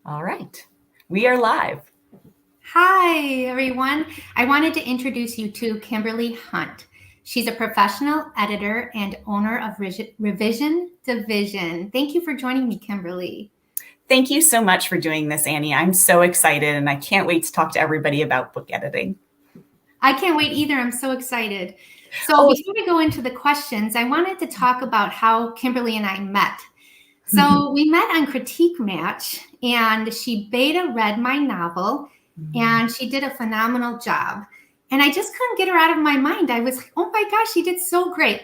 All right, we are live. Hi, everyone. I wanted to introduce you to Kimberly Hunt. She's a professional editor and owner of Revision Division. Thank you for joining me, Kimberly. Thank you so much for doing this, Annie. I'm so excited and I can't wait to talk to everybody about book editing. I can't wait either. I'm so excited. So before we go into the questions, I wanted to talk about how Kimberly and I met. So we met on Critique Match, and she beta read my novel, and she did a phenomenal job. And I just couldn't get her out of my mind. I was like, oh my gosh, she did so great.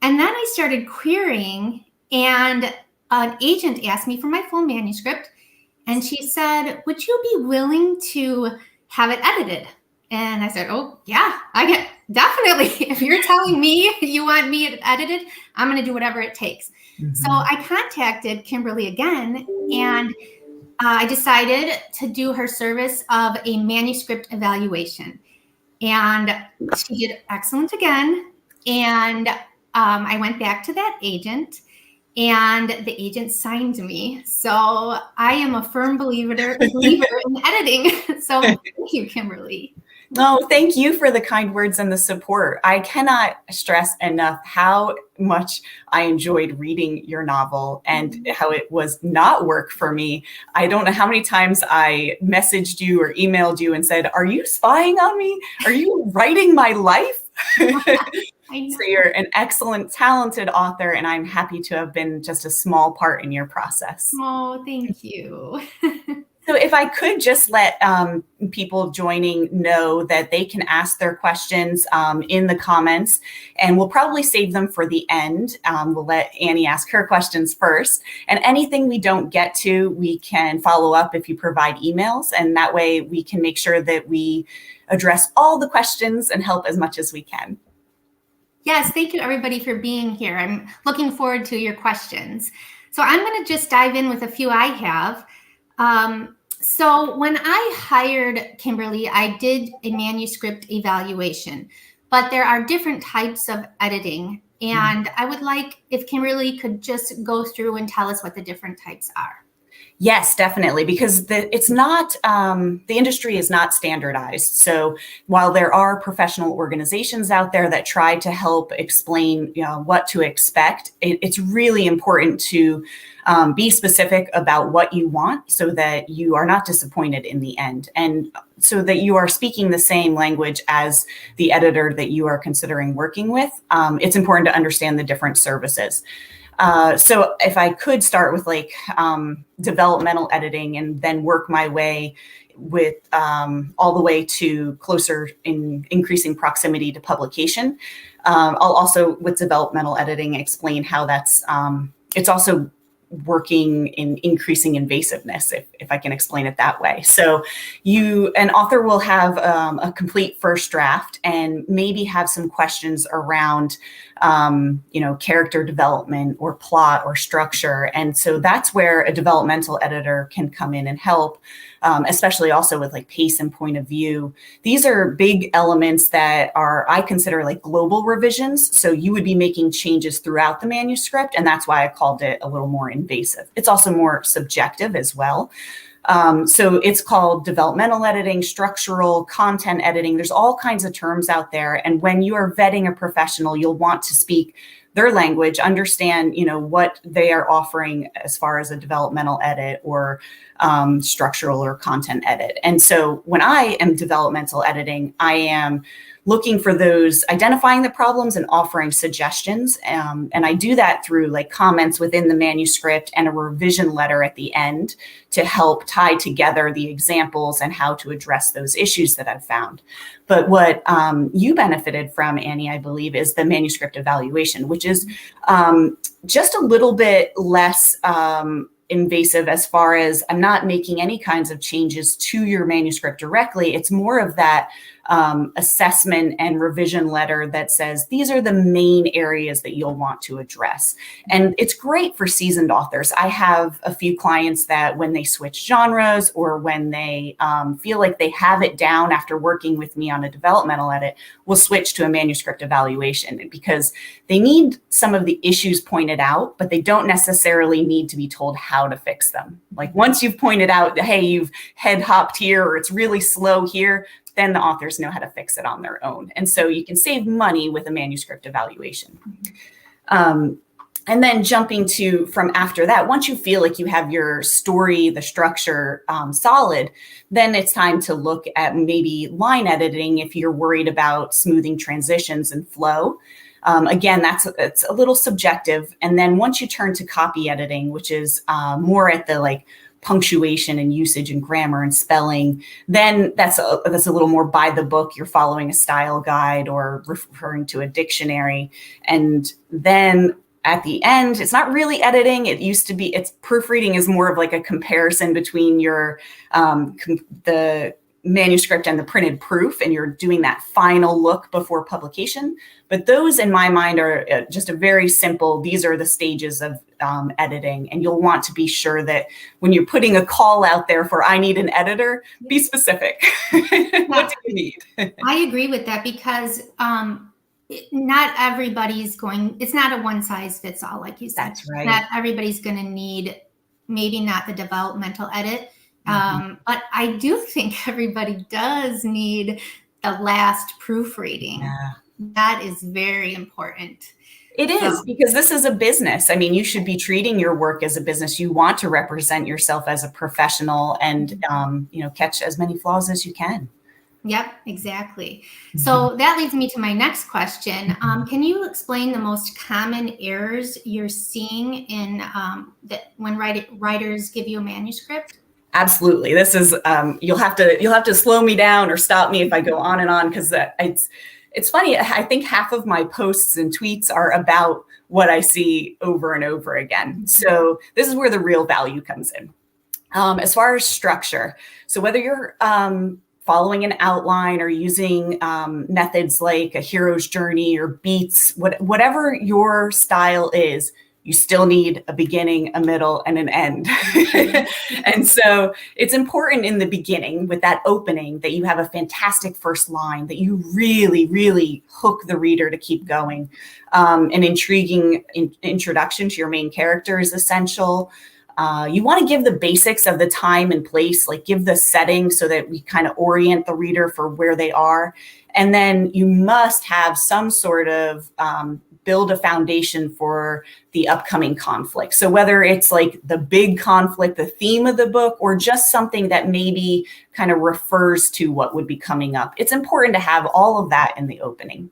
And then I started querying, and an agent asked me for my full manuscript, and she said, would you be willing to have it edited? And I said, oh, yeah, definitely. If you're telling me you want me edited, I'm going to do whatever it takes. So I contacted Kimberly again, and I decided to do her service of a manuscript evaluation. And she did excellent again. And I went back to that agent, and the agent signed me. So I am a firm believer in editing. So thank you, Kimberly. No, thank you for the kind words and the support. I cannot stress enough how much I enjoyed reading your novel and how it was not work for me. I don't know how many times I messaged you or emailed you and said, are you spying on me? Are you writing my life? So you're an excellent, talented author, and I'm happy to have been just a small part in your process. Oh, thank you. So if I could just let people joining know that they can ask their questions in the comments, and we'll probably save them for the end. We'll let Annie ask her questions first, and anything we don't get to, we can follow up if you provide emails, and that way we can make sure that we address all the questions and help as much as we can. Yes, thank you everybody for being here. I'm looking forward to your questions. So I'm going to just dive in with a few I have. So when I hired Kimberly, I did a manuscript evaluation, but there are different types of editing. And I would like if Kimberly could just go through and tell us what the different types are. Yes, definitely, because it's not, the industry is not standardized. So while there are professional organizations out there that try to help explain, what to expect, it's really important to be specific about what you want so that you are not disappointed in the end, and so that you are speaking the same language as the editor that you are considering working with. It's important to understand the different services. So if I could start with developmental editing and then work my way with all the way to closer in increasing proximity to publication. I'll also, with developmental editing, explain how that's, it's also working in increasing invasiveness, if I can explain it that way. So an author will have a complete first draft and maybe have some questions around character development or plot or structure. And so that's where a developmental editor can come in and help, especially also with pace and point of view. These are big elements that I consider global revisions. So you would be making changes throughout the manuscript. And that's why I called it a little more invasive. It's also more subjective as well. So it's called developmental editing, structural, content editing. There's all kinds of terms out there. And when you are vetting a professional, you'll want to speak their language, understand, what they are offering as far as a developmental edit or structural or content edit. And so when I am developmental editing, I am looking for those, identifying the problems and offering suggestions. And I do that through comments within the manuscript and a revision letter at the end to help tie together the examples and how to address those issues that I've found. But what you benefited from, Annie, I believe, is the manuscript evaluation, which is just a little bit less invasive as far as I'm not making any kinds of changes to your manuscript directly. It's more of that assessment and revision letter that says, these are the main areas that you'll want to address. And it's great for seasoned authors. I have a few clients that when they switch genres or when they feel like they have it down after working with me on a developmental edit, will switch to a manuscript evaluation because they need some of the issues pointed out, but they don't necessarily need to be told how how to fix them. Like once you've pointed out, hey, you've head hopped here, or it's really slow here, then the authors know how to fix it on their own. And so you can save money with a manuscript evaluation. And then jumping to from after that, once you feel like you have your story, the structure solid, then it's time to look at maybe line editing if you're worried about smoothing transitions and flow. Again, it's a little subjective. And then once you turn to copy editing, which is more at the like punctuation and usage and grammar and spelling, then that's a little more by the book. You're following a style guide or referring to a dictionary. And then at the end, it's not really editing. It used to be, it's proofreading is more of like a comparison between your the manuscript and the printed proof, and you're doing that final look before publication. But those in my mind are just a very simple, these are the stages of editing. And you'll want to be sure that when you're putting a call out there for, I need an editor, be specific. What do you need? I agree with that because not everybody's it's not a one size fits all, like you said. That's right. Not everybody's going to need, maybe not the developmental edit. But I do think everybody does need the last proofreading. Yeah. That is very important. It is, because this is a business. I mean, you should be treating your work as a business. You want to represent yourself as a professional and, catch as many flaws as you can. Yep, exactly. So that leads me to my next question. Can you explain the most common errors you're seeing in that when writers give you a manuscript? Absolutely. This is you'll have to slow me down or stop me if I go on and on, because it's funny. I think half of my posts and tweets are about what I see over and over again. So this is where the real value comes in. As far as structure, so whether you're following an outline or using methods like a hero's journey or beats, whatever your style is, you still need a beginning, a middle, and an end. And so it's important in the beginning with that opening that you have a fantastic first line, that you really, really hook the reader to keep going. An intriguing introduction to your main character is essential. You want to give the basics of the time and place, like give the setting so that we kind of orient the reader for where they are. And then you must have some sort of build a foundation for the upcoming conflict. So whether it's like the big conflict, the theme of the book, or just something that maybe kind of refers to what would be coming up, it's important to have all of that in the opening.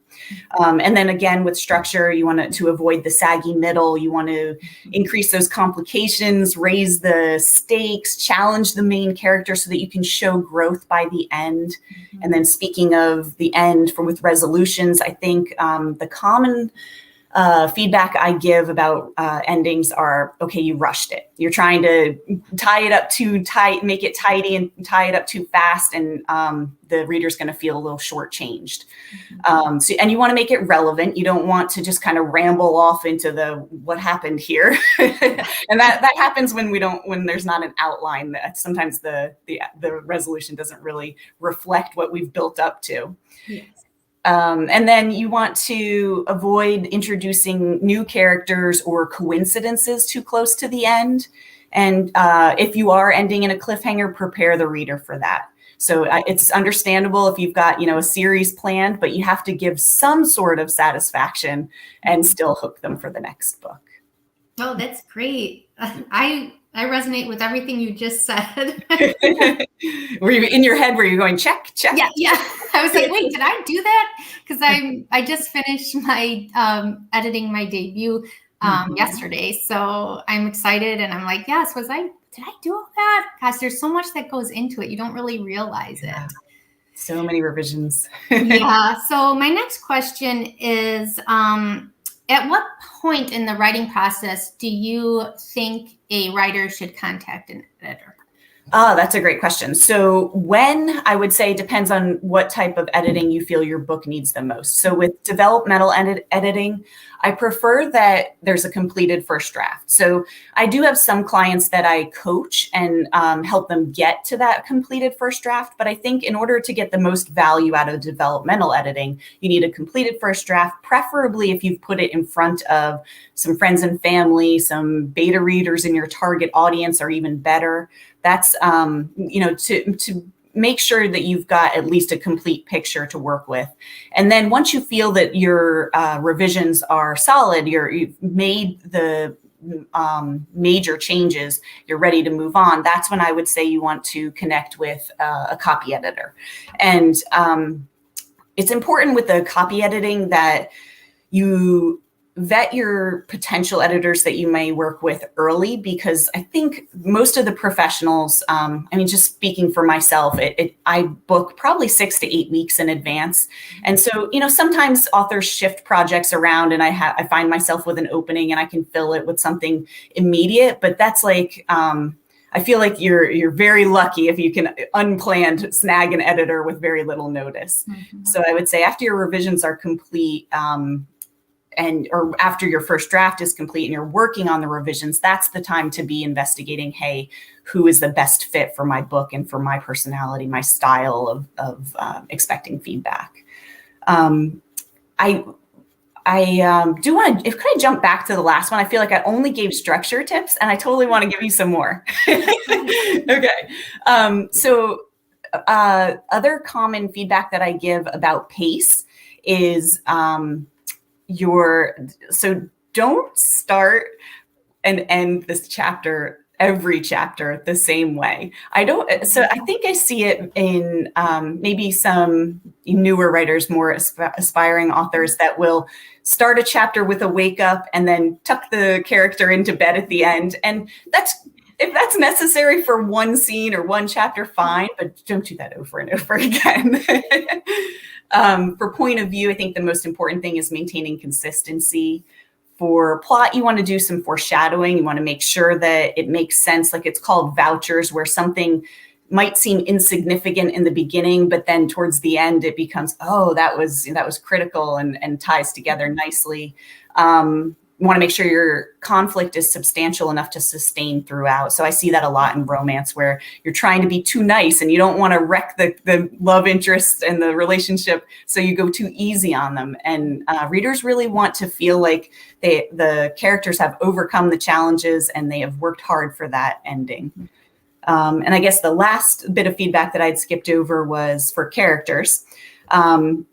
And then again, with structure, you want to avoid the saggy middle. You want to increase those complications, raise the stakes, challenge the main character so that you can show growth by the end. And then speaking of the end with resolutions, I think the common feedback I give about endings are, okay, you rushed it. You're trying to tie it up too tight, make it tidy, and tie it up too fast, and the reader's going to feel a little shortchanged. And you want to make it relevant. You don't want to just kind of ramble off into what happened here. And that happens when there's not an outline. That sometimes the resolution doesn't really reflect what we've built up to. Yes. And then you want to avoid introducing new characters or coincidences too close to the end. And if you are ending in a cliffhanger, prepare the reader for that. So it's understandable if you've got, a series planned, but you have to give some sort of satisfaction and still hook them for the next book. Oh, that's great. I resonate with everything you just said. Were you in your head? Were you going check? Yeah. I was like, wait, did I do that? Because I just finished my editing my debut yesterday, so I'm excited, and I'm like, yes, did I do all that? Gosh, there's so much that goes into it. You don't really realize it. So many revisions. Yeah. So my next question is, at what point in the writing process do you think a writer should contact an editor? That's a great question. So when I would say depends on what type of editing you feel your book needs the most. So with developmental editing, I prefer that there's a completed first draft. So I do have some clients that I coach and help them get to that completed first draft. But I think in order to get the most value out of developmental editing, you need a completed first draft, preferably if you've put it in front of some friends and family, some beta readers in your target audience, or even better. That's, to make sure that you've got at least a complete picture to work with. And then once you feel that your revisions are solid, you've made the major changes, you're ready to move on, that's when I would say you want to connect with a copy editor. And it's important with the copy editing that you vet your potential editors that you may work with early, because I think most of the professionals, just speaking for myself, I book probably 6 to 8 weeks in advance. And so, sometimes authors shift projects around and I find myself with an opening and I can fill it with something immediate, but that's like, I feel like you're very lucky if you can unplanned snag an editor with very little notice. Mm-hmm. So I would say after your revisions are complete, or after your first draft is complete and you're working on the revisions, that's the time to be investigating, hey, who is the best fit for my book and for my personality, my style of expecting feedback. I do want to, could I jump back to the last one? I feel like I only gave structure tips and I totally want to give you some more. Okay. Other common feedback that I give about pace is, so don't start and end this every chapter the same way. I think I see it in maybe some newer writers, more aspiring authors that will start a chapter with a wake up and then tuck the character into bed at the end. And if that's necessary for one scene or one chapter, fine, but don't do that over and over again. For point of view, I think the most important thing is maintaining consistency. For plot, you want to do some foreshadowing. You want to make sure that it makes sense. Like it's called vouchers, where something might seem insignificant in the beginning, but then towards the end it becomes, oh, that was critical and ties together nicely. You want to make sure your conflict is substantial enough to sustain throughout. So I see that a lot in romance, where you're trying to be too nice and you don't want to wreck the love interest and the relationship, so you go too easy on them. And readers really want to feel like the characters have overcome the challenges and they have worked hard for that ending. And I guess the last bit of feedback that I'd skipped over was for characters. I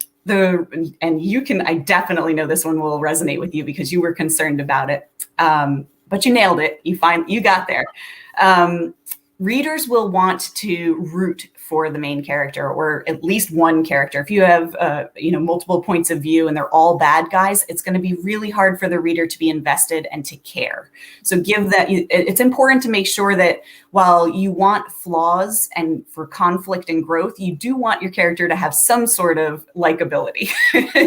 definitely know this one will resonate with you because you were concerned about it, but you nailed it. You got there. Readers will want to root for the main character, or at least one character. If you have, multiple points of view and they're all bad guys, it's going to be really hard for the reader to be invested and to care. So it's important to make sure that while you want flaws and for conflict and growth, you do want your character to have some sort of likability.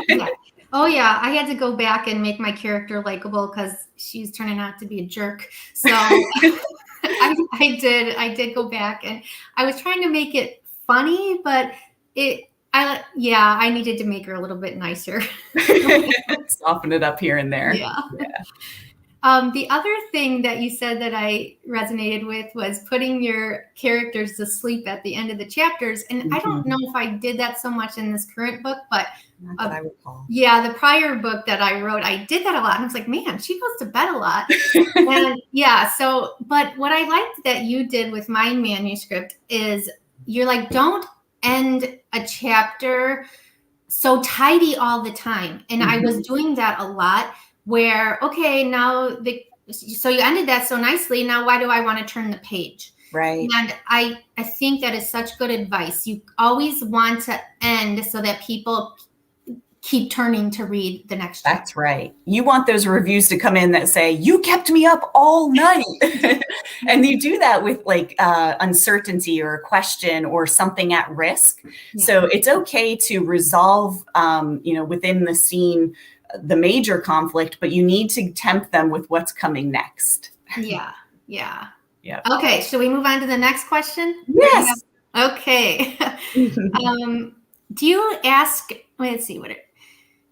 Yeah. Oh yeah, I had to go back and make my character likable because she's turning out to be a jerk. So I did go back and I was trying to make it funny, but I needed to make her a little bit nicer. Soften it up here and there. Yeah. The other thing that you said that I resonated with was putting your characters to sleep at the end of the chapters. And mm-hmm. I don't know if I did that so much in this current book, but not that I recall. Yeah, the prior book that I wrote, I did that a lot. And I was like, man, she goes to bed a lot. And but what I liked that you did with my manuscript is you're like, don't end a chapter so tidy all the time. And mm-hmm. I was doing that a lot. Where, okay, so you ended that so nicely. Now, why do I want to turn the page? Right. And I think that is such good advice. You always want to end so that people keep turning to read the next chapter. That's right. You want those reviews to come in that say, you kept me up all night. And you do that with like uncertainty or a question or something at risk. Yeah. So it's okay to resolve, within the scene, the major conflict, but you need to tempt them with what's coming next. Yeah. Yeah. Okay. Should we move on to the next question? Yes. Okay. Do you ask, let's see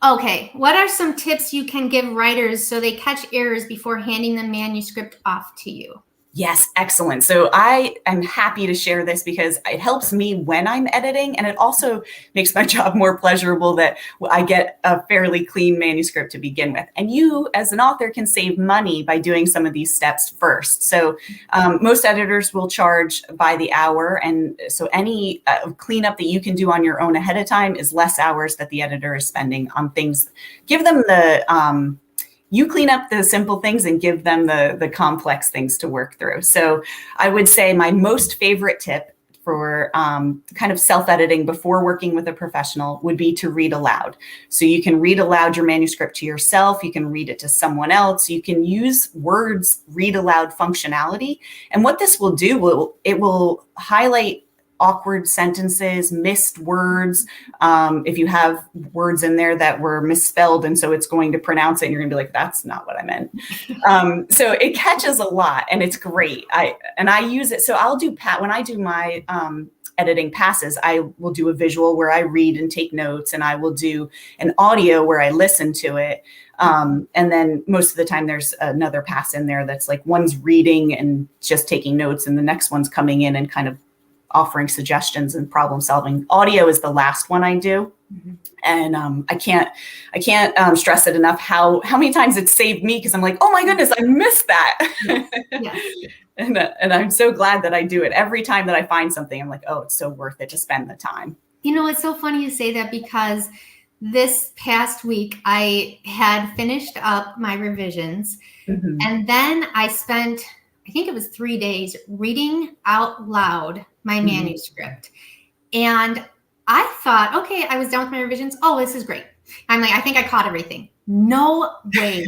okay. What are some tips you can give writers so they catch errors before handing the manuscript off to you? Yes, excellent. So I am happy to share this because it helps me when I'm editing, and it also makes my job more pleasurable that I get a fairly clean manuscript to begin with. And you, as an author, can save money by doing some of these steps first. So most editors will charge by the hour, and so any cleanup that you can do on your own ahead of time is less hours that the editor is spending on things. Give them the you clean up the simple things and give them the complex things to work through. So I would say my most favorite tip for kind of self-editing before working with a professional would be to read aloud. So you can read aloud your manuscript to yourself. You can read it to someone else. You can use words read aloud functionality. And what this will do, it will highlight awkward sentences, missed words. If you have words in there that were misspelled, and so it's going to pronounce it, and you're going to be like, that's not what I meant. So it catches a lot, and it's great. I use it. So I'll do when I do my editing passes, I will do a visual where I read and take notes, and I will do an audio where I listen to it. And then most of the time there's another pass in there that's like one's reading and just taking notes, and the next one's coming in and kind of offering suggestions and problem solving. Audio is the last one I do. Mm-hmm. And I can't stress it enough how many times it's saved me, because I'm like, oh my goodness, I missed that. Yes. Yes. And I'm so glad that I do it. Every time that I find something, I'm like, oh, it's so worth it to spend the time. You know, it's so funny you say that, because this past week I had finished up my revisions, mm-hmm. and then I spent, I think it was 3 days, reading out loud my mm-hmm. manuscript. And I thought, okay, I was done with my revisions. Oh, this is great. I'm like, I think I caught everything. No way.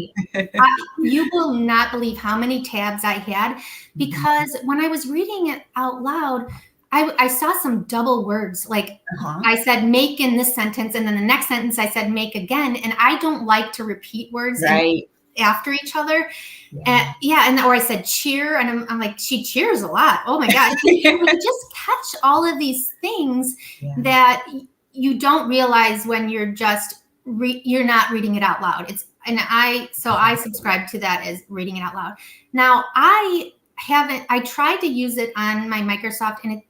You will not believe how many tabs I had, because when I was reading it out loud, I saw some double words. Like I said, make in this sentence, and then the next sentence I said, make again. And I don't like to repeat words. Right. After each other. Yeah. Or I said cheer, and I'm like, she cheers a lot. Oh my God. You just catch all of these things that you don't realize when you're just you're not reading it out loud. I subscribe to that as reading it out loud. Now I tried to use it on my Microsoft, and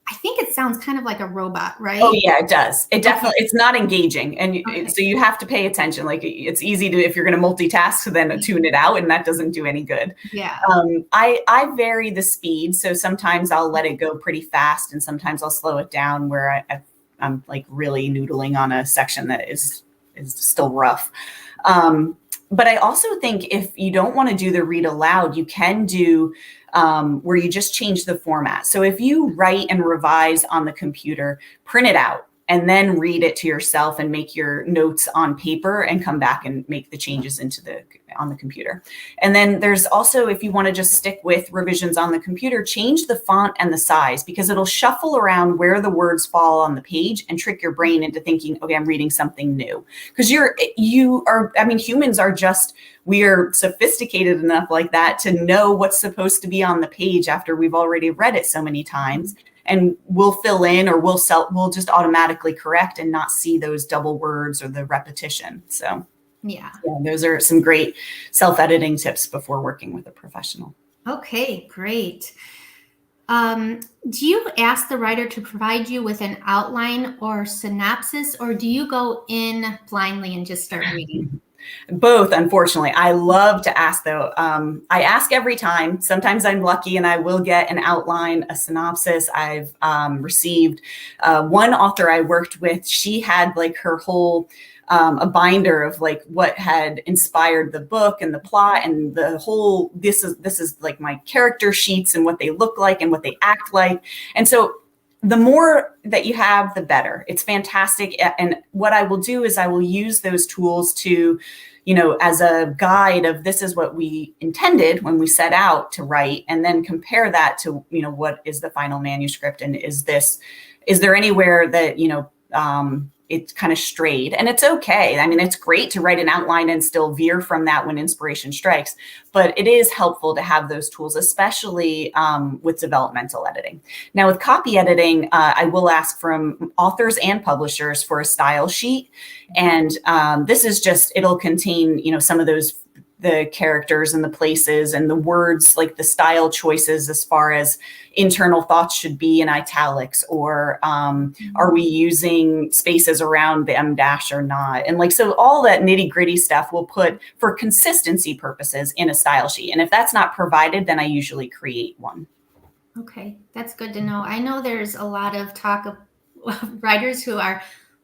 I think it sounds kind of like a robot, right? Oh yeah, it does. It definitely, it's not engaging. And so you have to pay attention. Like, it's easy to, if you're going to multitask, then tune it out, and that doesn't do any good. Yeah. I vary the speed. So sometimes I'll let it go pretty fast, and sometimes I'll slow it down where I'm like really noodling on a section that is still rough. But I also think if you don't want to do the read aloud, you can do where you just change the format. So if you write and revise on the computer, print it out, and then read it to yourself and make your notes on paper, and come back and make the changes on the computer. And then there's also, if you want to just stick with revisions on the computer, change the font and the size, because it'll shuffle around where the words fall on the page and trick your brain into thinking, okay, I'm reading something new. Because humans are just, we are sophisticated enough like that to know what's supposed to be on the page after we've already read it so many times. And we'll fill in, or we'll just automatically correct and not see those double words or the repetition. So yeah, those are some great self-editing tips before working with a professional. Okay, great. Do you ask the writer to provide you with an outline or synopsis, or do you go in blindly and just start reading? Both, unfortunately. I love to ask, though. I ask every time. Sometimes I'm lucky and I will get an outline, a synopsis. I've received one author I worked with. She had like her whole a binder of like what had inspired the book and the plot and the whole. This is like my character sheets and what they look like and what they act like. And so the more that you have, the better. It's fantastic. And what I will do is I will use those tools to, as a guide of, this is what we intended when we set out to write, and then compare that to, what is the final manuscript, and is there anywhere that, it kind of strayed, and it's okay. I mean, it's great to write an outline and still veer from that when inspiration strikes, but it is helpful to have those tools, especially with developmental editing. Now with copy editing, I will ask from authors and publishers for a style sheet. And this is just, it'll contain, you know, some of those, the characters and the places and the words, like the style choices as far as internal thoughts should be in italics, or are we using spaces around the M dash or not? And like, so all that nitty gritty stuff we'll put for consistency purposes in a style sheet. And if that's not provided, then I usually create one. Okay, that's good to know. I know there's a lot of talk of writers who are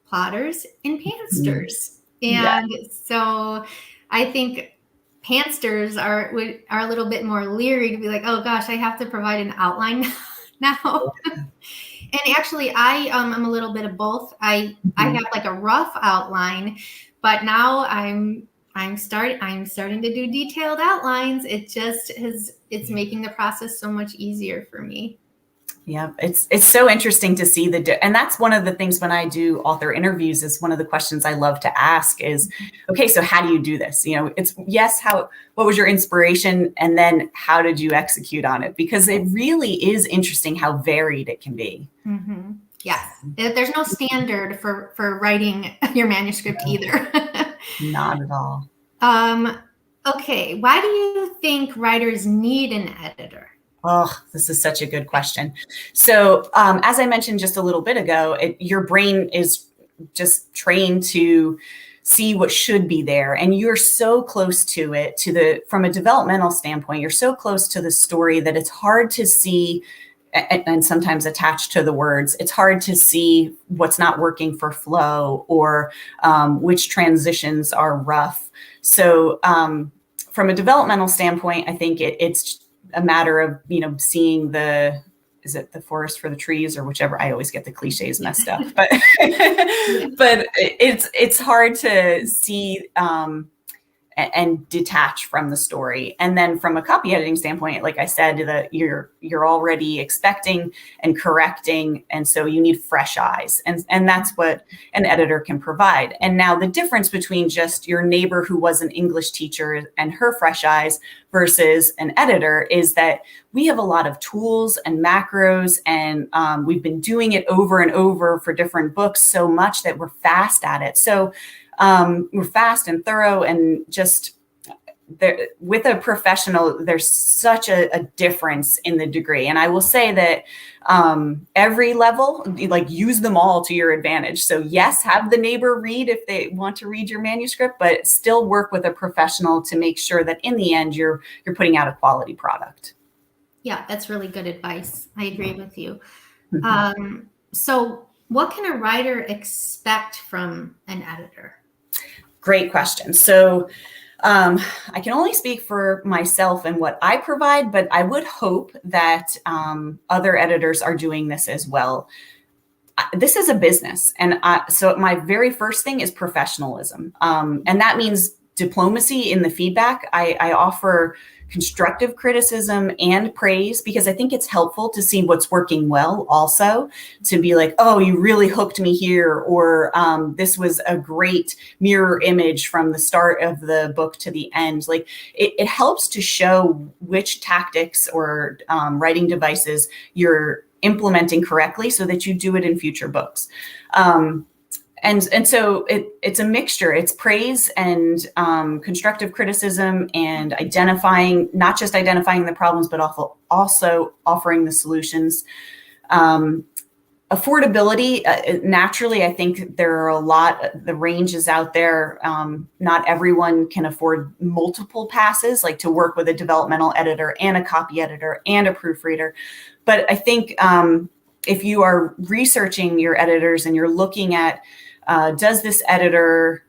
plotters and pantsters. And so I think pantsters are a little bit more leery to be like, oh gosh, I have to provide an outline now. And actually, I'm a little bit of both. I have like a rough outline, but now I'm starting to do detailed outlines. It's making the process so much easier for me. Yeah, it's so interesting to see and that's one of the things when I do author interviews, is one of the questions I love to ask is, okay, so how do you do this? You know, it's yes, what was your inspiration? And then how did you execute on it? Because it really is interesting how varied it can be. Mm-hmm. Yes, there's no standard for writing your manuscript either. Not at all. Okay, why do you think writers need an editor? Oh, this is such a good question. So as I mentioned just a little bit ago, your brain is just trained to see what should be there. And you're so close to it, from a developmental standpoint, you're so close to the story that it's hard to see, and sometimes attached to the words, it's hard to see what's not working for flow, or which transitions are rough. So from a developmental standpoint, I think it's a matter of, you know, seeing is it the forest for the trees, or whichever? I always get the cliches messed up, but but it's hard to see and detach from the story. And then from a copy editing standpoint, like I said, that you're already expecting and correcting, and so you need fresh eyes, and that's what an editor can provide. And now the difference between just your neighbor who was an English teacher and her fresh eyes versus an editor is that we have a lot of tools and macros, and we've been doing it over and over for different books so much that we're fast at it. So we're fast and thorough, and just there, with a professional, there's such a difference in the degree. And I will say that every level, like, use them all to your advantage. So yes, have the neighbor read if they want to read your manuscript, but still work with a professional to make sure that in the end you're putting out a quality product. Yeah, that's really good advice. I agree with you. So what can a writer expect from an editor? Great question. So I can only speak for myself and what I provide, but I would hope that other editors are doing this as well. This is a business. And so my very first thing is professionalism. And that means diplomacy in the feedback. I offer constructive criticism and praise, because I think it's helpful to see what's working well, also to be like, oh, you really hooked me here, or this was a great mirror image from the start of the book to the end. Like it helps to show which tactics or writing devices you're implementing correctly so that you do it in future books. And so it's a mixture. It's praise and constructive criticism, and not just identifying the problems, but also offering the solutions. Affordability, naturally, I think there are the range is out there. Not everyone can afford multiple passes, like to work with a developmental editor and a copy editor and a proofreader. But I think if you are researching your editors and you're looking at, does this editor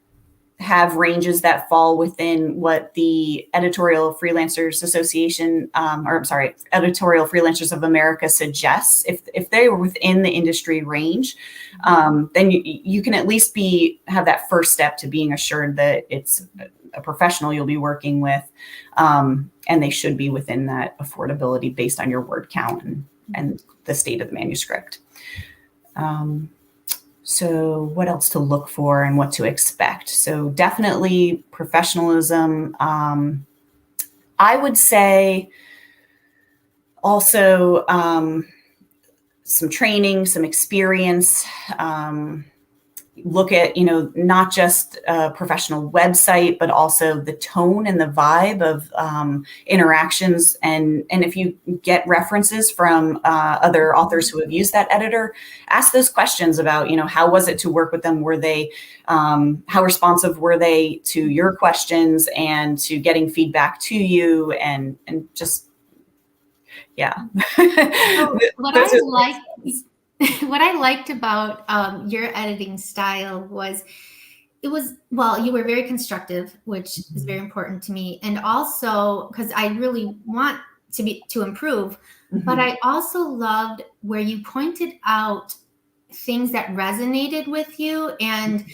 have ranges that fall within what the Editorial Freelancers Association, Editorial Freelancers of America suggests? If they were within the industry range, then you can at least have that first step to being assured that it's a professional you'll be working with, and they should be within that affordability based on your word count and the state of the manuscript. So what else to look for and what to expect? So definitely professionalism. I would say also some training, some experience. Look at, not just a professional website, but also the tone and the vibe of interactions. And if you get references from other authors who have used that editor, ask those questions about, how was it to work with them? Were they, how responsive were they to your questions and to getting feedback to you, and just, yeah. So what I liked about your editing style was you were very constructive, which is very important to me. And also because I really want to improve, but I also loved where you pointed out things that resonated with you, and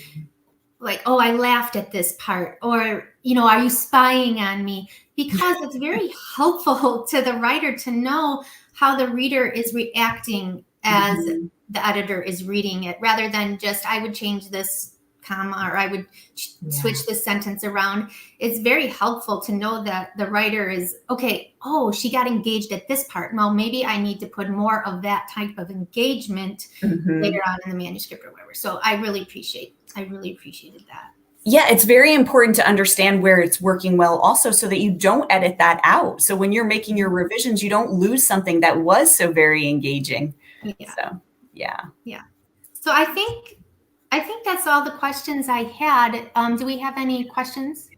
like, oh, I laughed at this part, or, are you spying on me? Because it's very helpful to the writer to know how the reader is reacting as the editor is reading it, rather than just, I would change this comma, or I would switch this sentence around. It's very helpful to know that the writer is, okay, oh, she got engaged at this part. Well, maybe I need to put more of that type of engagement later on in the manuscript or whatever. So I really appreciated that. Yeah, it's very important to understand where it's working well also, so that you don't edit that out. So when you're making your revisions, you don't lose something that was so very engaging. Yeah. So, yeah. So I think that's all the questions I had. Do we have any questions?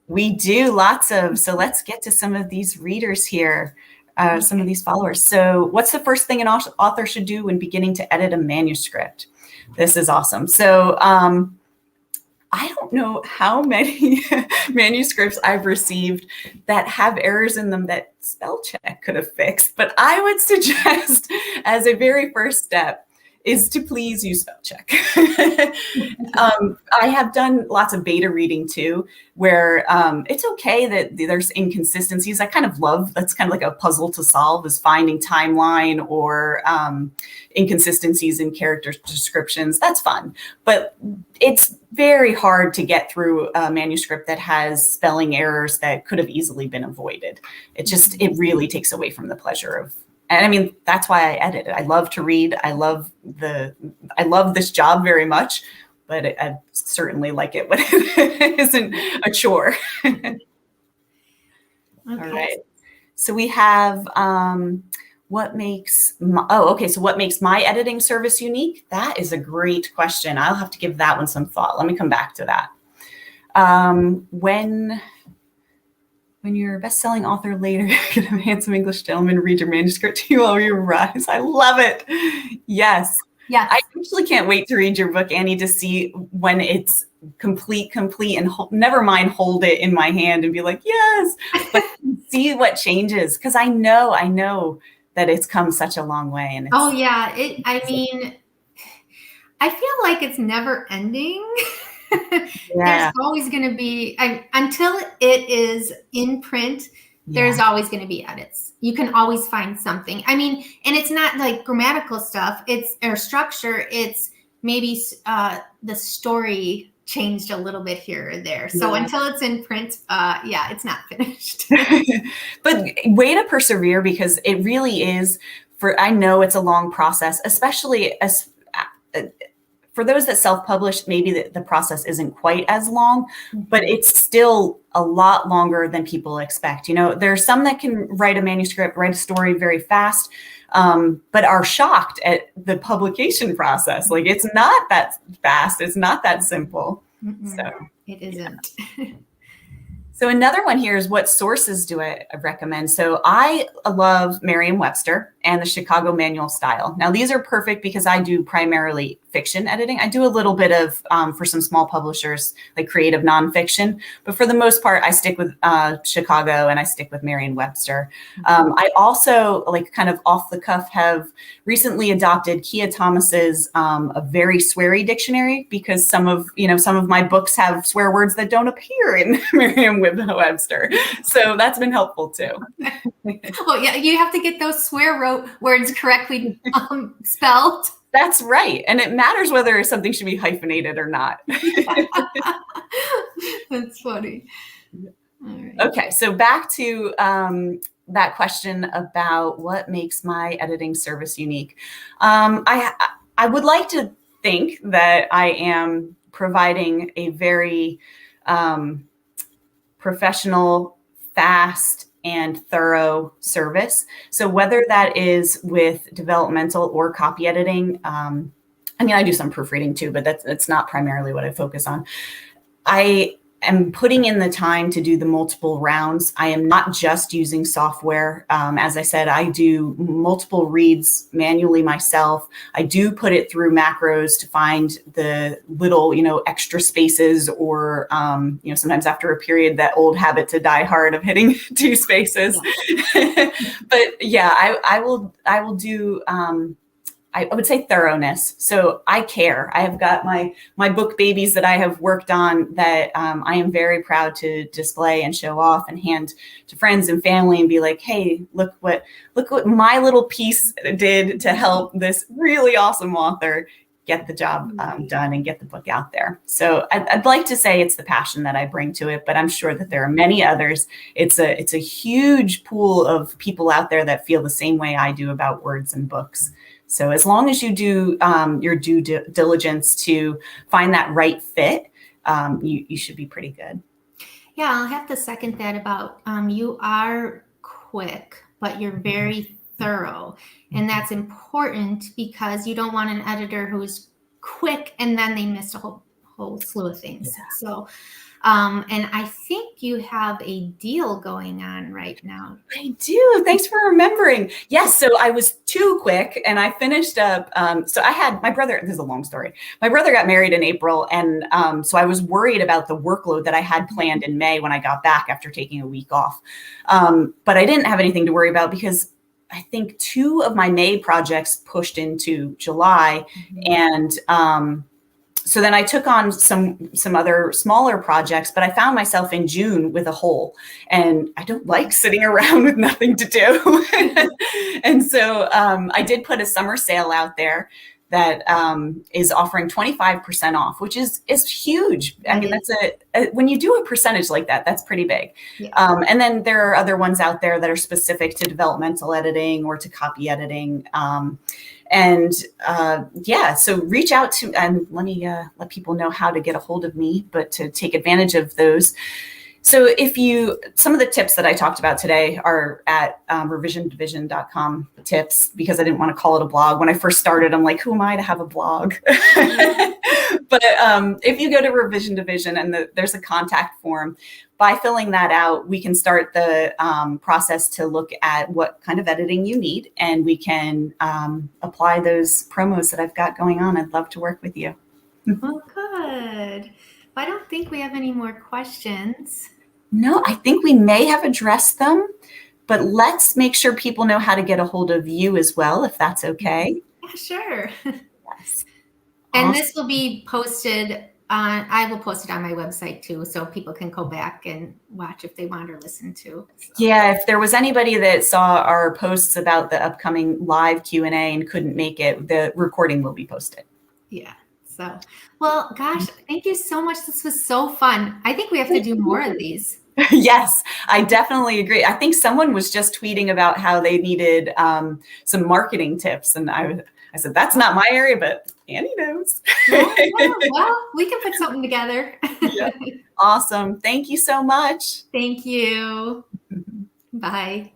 We do, lots of. So let's get to some of these readers here, some of these followers. So what's the first thing an author should do when beginning to edit a manuscript? This is awesome. So I don't know how many manuscripts I've received that have errors in them that spell check could have fixed, but I would suggest as a very first step is to please use spell check. I have done lots of beta reading too, where it's okay that there's inconsistencies. I kind of love, that's kind of like a puzzle to solve, is finding timeline or inconsistencies in character descriptions. That's fun, but it's very hard to get through a manuscript that has spelling errors that could have easily been avoided. It really takes away from the pleasure of. And I mean, that's why I edit it. I love to read. I love this job very much, but I certainly like it when it isn't a chore. Okay. All right. So we have what makes my editing service unique? That is a great question. I'll have to give that one some thought. Let me come back to that. When you're a best-selling author later, you're going to have a handsome English gentleman read your manuscript to you while you rise. I love it. Yes. Yes. I actually can't wait to read your book, Annie, to see when it's complete, and never mind hold it in my hand and be like, yes, but see what changes. Because I know that it's come such a long way. And I mean, I feel like it's never ending. There's always going to be, until it is in print, there's always going to be edits. You can always find something. I mean, and it's not like grammatical stuff, or structure. It's maybe the story changed a little bit here or there. So until it's in print, it's not finished. But way to persevere, because it really is, I know it's a long process, especially as for those that self-publish, maybe the process isn't quite as long, but it's still a lot longer than people expect. There are some that can write a story very fast, but are shocked at the publication process. Like, it's not that fast. It's not that simple. So it isn't. So another one here is, what sources do I recommend? So I love Merriam-Webster and the Chicago Manual Style. Now, these are perfect because I do primarily fiction editing. I do a little bit of, for some small publishers, like creative nonfiction, but for the most part, I stick with Chicago and I stick with Merriam-Webster. I also, like, kind of off the cuff, have recently adopted Kia Thomas's A Very Sweary Dictionary, because some of my books have swear words that don't appear in Merriam-Webster. So that's been helpful too. Well, yeah, you have to get those swear the words correctly spelled. That's right. And it matters whether something should be hyphenated or not. That's funny. All right. Okay, so back to that question about what makes my editing service unique. I would like to think that I am providing a very professional, fast, and thorough service. So whether that is with developmental or copy editing, I do some proofreading too, but that's not primarily what I focus on. I am putting in the time to do the multiple rounds. I am not just using software. As I said, I do multiple reads manually myself. I do put it through macros to find the little, extra spaces, or, sometimes after a period, that old habit to die hard of hitting 2 spaces. Yeah. But yeah, I will do, I would say thoroughness. So I care. I have got my book babies that I have worked on that I am very proud to display and show off and hand to friends and family and be like, hey, look what my little piece did to help this really awesome author get the job done and get the book out there. So I'd like to say it's the passion that I bring to it, but I'm sure that there are many others. It's a huge pool of people out there that feel the same way I do about words and books. So as long as you do your due diligence to find that right fit, you should be pretty good. Yeah, I'll have to second that about you are quick, but you're very thorough. And that's important because you don't want an editor who's quick and then they miss a whole slew of things. Yeah. So, and I think you have a deal going on right now. I do. Thanks for remembering. Yes. So I was too quick and I finished up. So I had my brother, this is a long story. My brother got married in April. And so I was worried about the workload that I had planned in May when I got back after taking a week off. But I didn't have anything to worry about because I think 2 of my May projects pushed into July. Mm-hmm. And so then I took on some other smaller projects, but I found myself in June with a hole, and I don't like sitting around with nothing to do. And so I did put a summer sale out there that is offering 25% off, which is huge. I mean, that's when you do a percentage like that, that's pretty big. Yeah. And then there are other ones out there that are specific to developmental editing or to copy editing. So reach out to, and let me let people know how to get a hold of me, but to take advantage of those. So some of the tips that I talked about today are at revisiondivision.com tips, because I didn't want to call it a blog. When I first started, I'm like, who am I to have a blog? But if you go to Revision Division and there's a contact form, by filling that out, we can start the process to look at what kind of editing you need, and we can apply those promos that I've got going on. I'd love to work with you. Oh, good. I don't think we have any more questions. No, I think we may have addressed them, but let's make sure people know how to get a hold of you as well, if that's okay. Yeah, sure. Yes. And awesome. This will be posted I will post it on my website too, so people can go back and watch if they want or listen to. So. Yeah, if there was anybody that saw our posts about the upcoming live Q&A and couldn't make it, the recording will be posted. Yeah. So, well, gosh, thank you so much. This was so fun. I think we have to do more of these. Yes, I definitely agree. I think someone was just tweeting about how they needed some marketing tips. And I said, that's not my area, but Annie knows. Well, we can put something together. Yeah. Awesome. Thank you so much. Thank you. Bye.